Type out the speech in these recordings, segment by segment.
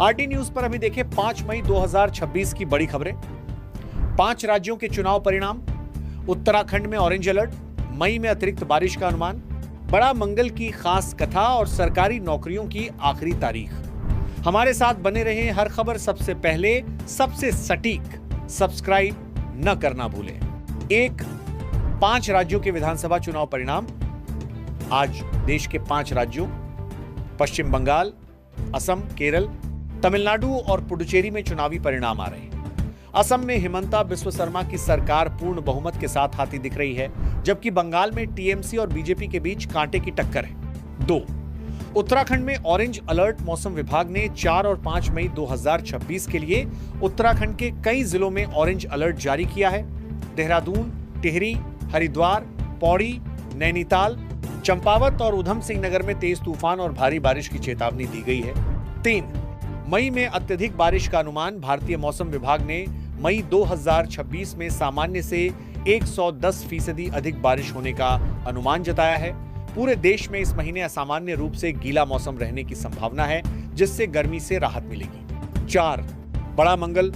RT news पर अभी देखें 5 मई 2026 की बड़ी खबरें। 5 राज्यों के चुनाव परिणाम। उत्तराखंड में ऑरेंज अलर्ट। मई में अतिरिक्त बारिश का अनुमान। बड़ा मंगल की खास कथा और सरकारी नौकरियों की आखिरी तारीख। हमारे साथ बने रहें, हर खबर सबसे पहले, सबसे सटीक। सब्सक्राइब न करना भूलें। 5 राज्यों के विधानसभा चुनाव परिणाम। आज देश के 5 राज्यों पश्चिम बंगाल, असम, केरल, तमिलनाडु और पुडुचेरी में चुनावी परिणाम आ रहे हैं। असम में हिमंता बिस्व शर्मा की सरकार पूर्ण बहुमत के साथ आती दिख रही है, जबकि बंगाल में टीएमसी और बीजेपी के बीच कांटे की टक्कर है। 2 उत्तराखंड में ऑरेंज अलर्ट। मौसम विभाग ने 4 और 5 मई 2026 के लिए उत्तराखंड के कई जिलों में ऑरेंज अलर्ट जारी किया है। देहरादून, टिहरी, हरिद्वार, पौड़ी, नैनीताल, चंपावत और उधम सिंह नगर में तेज तूफान और भारी बारिश की चेतावनी दी गई है। 3 मई में अत्यधिक बारिश का अनुमान। भारतीय मौसम विभाग ने मई 2026 में सामान्य से 110% अधिक बारिश होने का अनुमान जताया है। पूरे देश में इस महीने असामान्य रूप से गीला मौसम रहने की संभावना है, जिससे गर्मी से राहत मिलेगी। 4 बड़ा मंगल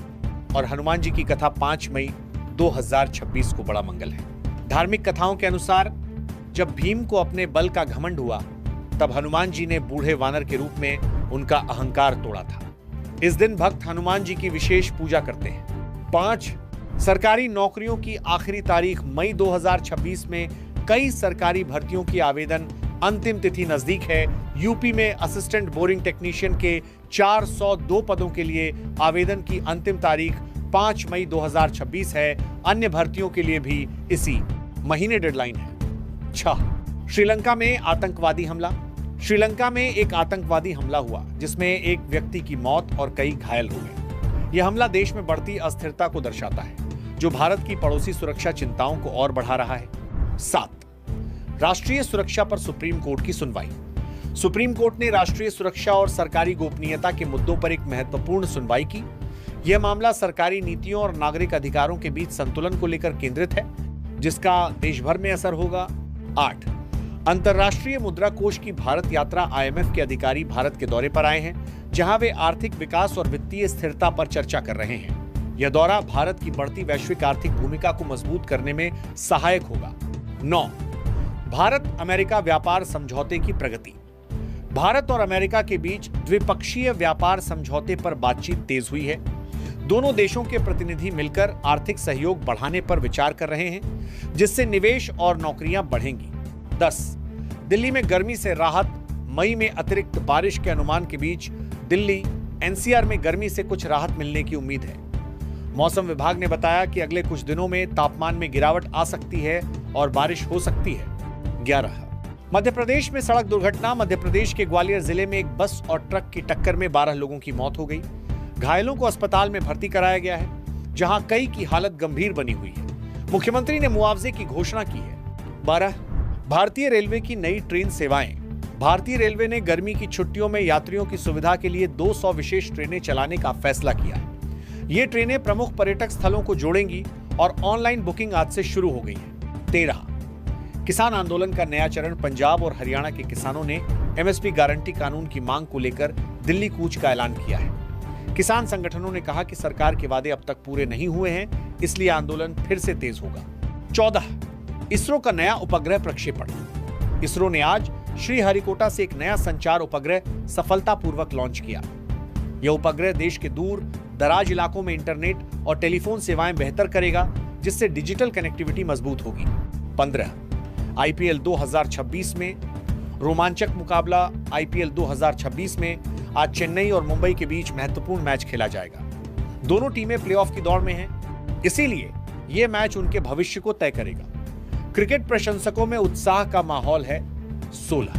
और हनुमान जी की कथा 5 मई 2026 को बड़ा मंगल है। धार्मिक कथाओं के अनुसार जब भीम को अपने बल का घमंड हुआ, तब हनुमान जी ने बूढ़े वानर के रूप में उनका अहंकार तोड़ा था। इस दिन भक्त हनुमान जी की विशेष पूजा करते हैं। 5 सरकारी नौकरियों की आखिरी तारीख। मई 2026 में कई सरकारी भर्तियों की आवेदन अंतिम तिथि नजदीक है। यूपी में असिस्टेंट बोरिंग टेक्नीशियन के 402 पदों के लिए आवेदन की अंतिम तारीख 5 मई 2026 है। अन्य भर्तियों के लिए भी इसी महीने डेडलाइन है। 6 श्रीलंका में आतंकवादी हमला। श्रीलंका में एक आतंकवादी हमला हुआ, जिसमें एक व्यक्ति की मौत और कई घायल हो गए। यह हमला देश में बढ़ती अस्थिरता को दर्शाता है, जो भारत की पड़ोसी सुरक्षा चिंताओं को और बढ़ा रहा है। 7 राष्ट्रीय सुरक्षा पर सुप्रीम कोर्ट की सुनवाई। सुप्रीम कोर्ट ने राष्ट्रीय सुरक्षा और सरकारी गोपनीयता के मुद्दों पर एक महत्वपूर्ण सुनवाई की। यह मामला सरकारी नीतियों और नागरिक अधिकारों के बीच संतुलन को लेकर केंद्रित है, जिसका देश भर में असर होगा। 8 अंतर्राष्ट्रीय मुद्रा कोष की भारत यात्रा। आईएमएफ के अधिकारी भारत के दौरे पर आए हैं, जहां वे आर्थिक विकास और वित्तीय स्थिरता पर चर्चा कर रहे हैं। यह दौरा भारत की बढ़ती वैश्विक आर्थिक भूमिका को मजबूत करने में सहायक होगा। 9 भारत अमेरिका व्यापार समझौते की प्रगति। भारत और अमेरिका के बीच द्विपक्षीय व्यापार समझौते पर बातचीत तेज हुई है। दोनों देशों के प्रतिनिधि मिलकर आर्थिक सहयोग बढ़ाने पर विचार कर रहे हैं, जिससे निवेश और नौकरियां बढ़ेंगी। 10 दिल्ली में गर्मी से राहत। मई में अतिरिक्त बारिश के अनुमान के बीच दिल्ली एनसीआर में गर्मी से कुछ राहत मिलने की उम्मीद है। मौसम विभाग ने बताया कि अगले कुछ दिनों में तापमान में गिरावट आ सकती है और बारिश हो सकती है। 11 मध्य प्रदेश में सड़क दुर्घटना। मध्य प्रदेश के ग्वालियर जिले में एक बस और ट्रक की टक्कर में 12 लोगों की मौत हो गई। घायलों को अस्पताल में भर्ती कराया गया है, जहां कई की हालत गंभीर बनी हुई है। मुख्यमंत्री ने मुआवजे की घोषणा की है। 12 भारतीय रेलवे की नई ट्रेन सेवाएं। भारतीय रेलवे ने गर्मी की छुट्टियों में यात्रियों की सुविधा के लिए 200 विशेष ट्रेनें चलाने का फैसला किया है। ये ट्रेनें प्रमुख पर्यटक स्थलों को जोड़ेंगी और ऑनलाइन बुकिंग आज से शुरू हो गई है। 13 किसान आंदोलन का नया चरण। पंजाब और हरियाणा के किसानों ने एमएसपी गारंटी कानून की मांग को लेकर दिल्ली कूच का ऐलान किया है। किसान संगठनों ने कहा कि सरकार के वादे अब तक पूरे नहीं हुए हैं, इसलिए आंदोलन फिर से तेज होगा। 14 इसरो का नया उपग्रह प्रक्षेपण। इसरो ने आज श्रीहरिकोटा से एक नया संचार उपग्रह सफलतापूर्वक लॉन्च किया। यह उपग्रह देश के दूर दराज इलाकों में इंटरनेट और टेलीफोन सेवाएं बेहतर करेगा, जिससे डिजिटल कनेक्टिविटी मजबूत होगी। 15 आईपीएल 2026 में रोमांचक मुकाबला। आईपीएल 2026 में आज चेन्नई और मुंबई के बीच महत्वपूर्ण मैच खेला जाएगा। दोनों टीमें प्लेऑफ की दौड़ में हैं, इसीलिए यह मैच उनके भविष्य को तय करेगा। क्रिकेट प्रशंसकों में उत्साह का माहौल है। 16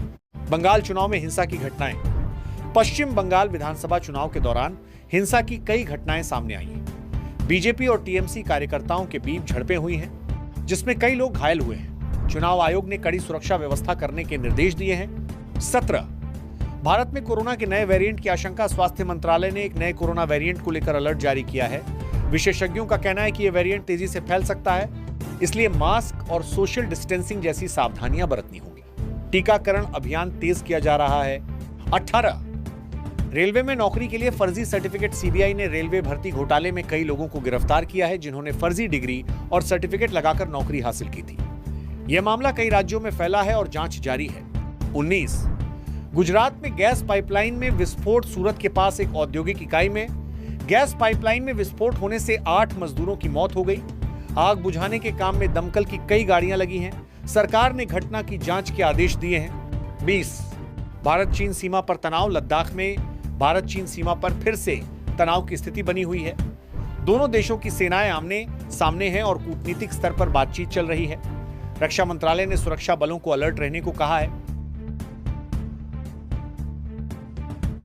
बंगाल चुनाव में हिंसा की घटनाएं। पश्चिम बंगाल विधानसभा चुनाव के दौरान हिंसा की कई घटनाएं सामने आई हैं। बीजेपी और टीएमसी कार्यकर्ताओं के बीच झड़पें हुई हैं, जिसमें कई लोग घायल हुए हैं। चुनाव आयोग ने कड़ी सुरक्षा व्यवस्था करने के निर्देश दिए हैं। 17 भारत में कोरोना के नए वेरिएंट की आशंका। स्वास्थ्य मंत्रालय ने एक नए कोरोना वेरिएंट को लेकर अलर्ट जारी किया है। विशेषज्ञों का कहना है कि यह वेरिएंट तेजी से फैल सकता है, इसलिए मास्क और सोशल डिस्टेंसिंग जैसी सावधानियां बरतनी होंगी। टीकाकरण अभियान तेज किया जा रहा है। 18 रेलवे में नौकरी के लिए फर्जी सर्टिफिकेट। सीबीआई ने रेलवे भर्ती घोटाले में कई लोगों को गिरफ्तार किया है जिन्होंने फर्जी डिग्री और सर्टिफिकेट लगाकर नौकरी हासिल की थी। यह मामला कई राज्यों में फैला है और जांच जारी है। 19 गुजरात में गैस पाइपलाइन में विस्फोट। सूरत के पास एक औद्योगिक इकाई में गैस पाइपलाइन में विस्फोट होने से 8 मजदूरों की मौत हो गई। आग बुझाने के काम में दमकल की कई गाड़ियां लगी हैं। सरकार ने घटना की जांच के आदेश दिए हैं। 20 भारत चीन सीमा पर तनाव। लद्दाख में भारत चीन सीमा पर फिर से तनाव की स्थिति बनी हुई है। दोनों देशों की सेनाएं आमने सामने हैं और कूटनीतिक स्तर पर बातचीत चल रही है। रक्षा मंत्रालय ने सुरक्षा बलों को अलर्ट रहने को कहा है।